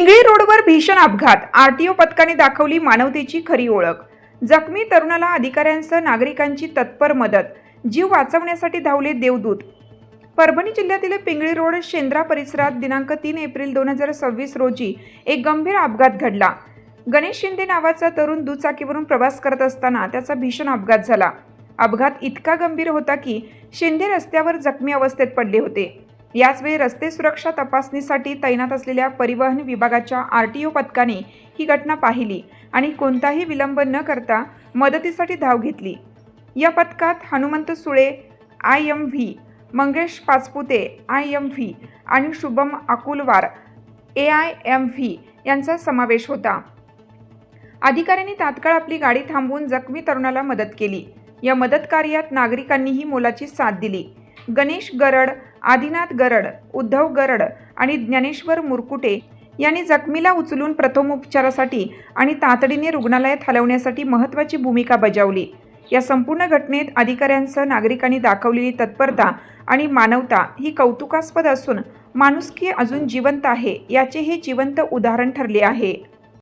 पिंगळी रोडवर भीषण अपघात, आरटीओ पथकाने दाखवली मानवतेची खरी ओळख। जखमी तरुणाला अधिकाऱ्यांसह नागरिकांची तत्पर मदत, जीव वाचवण्यासाठी धावले देवदूत। परभणी जिल्ह्यातील पिंगळी रोड शेंद्रा परिसरात दिनांक 3 एप्रिल 2026 रोजी एक गंभीर अपघात घडला। गणेश शिंदे नावाचा तरुण दुचाकीवरून प्रवास करत असताना त्याचा भीषण अपघात झाला। अपघात इतका गंभीर होता की शिंदे रस्त्यावर जखमी अवस्थेत पडले होते। याचवेळी रस्ते सुरक्षा तपासणीसाठी तैनात असलेल्या परिवहन विभागाच्या आरटीओ पथकाने ही घटना पाहिली आणि कोणताही विलंब न करता मदतीसाठी धाव घेतली। या पथकात हनुमंत सुळे IMV, मंगेश पाचपुते IMV आणि शुभम अकुलवार AIMV यांचा समावेश होता। अधिकाऱ्यांनी तात्काळ आपली गाडी थांबवून जखमी तरुणाला मदत केली। या मदत कार्यात नागरिकांनीही मोलाची साथ दिली। गणेश गरड, आदिनाथ गरड, उद्धव गरड आणि ज्ञानेश्वर मुरकुटे यांनी जखमीला उचलून प्रथमोपचारासाठी आणि तातडीने रुग्णालयात हलवण्यासाठी महत्त्वाची भूमिका बजावली। या संपूर्ण घटनेत अधिकाऱ्यांसह नागरिकांनी दाखवलेली तत्परता आणि मानवता ही कौतुकास्पद असून माणुसकी अजून जिवंत आहे याचे हे जिवंत उदाहरण ठरले आहे।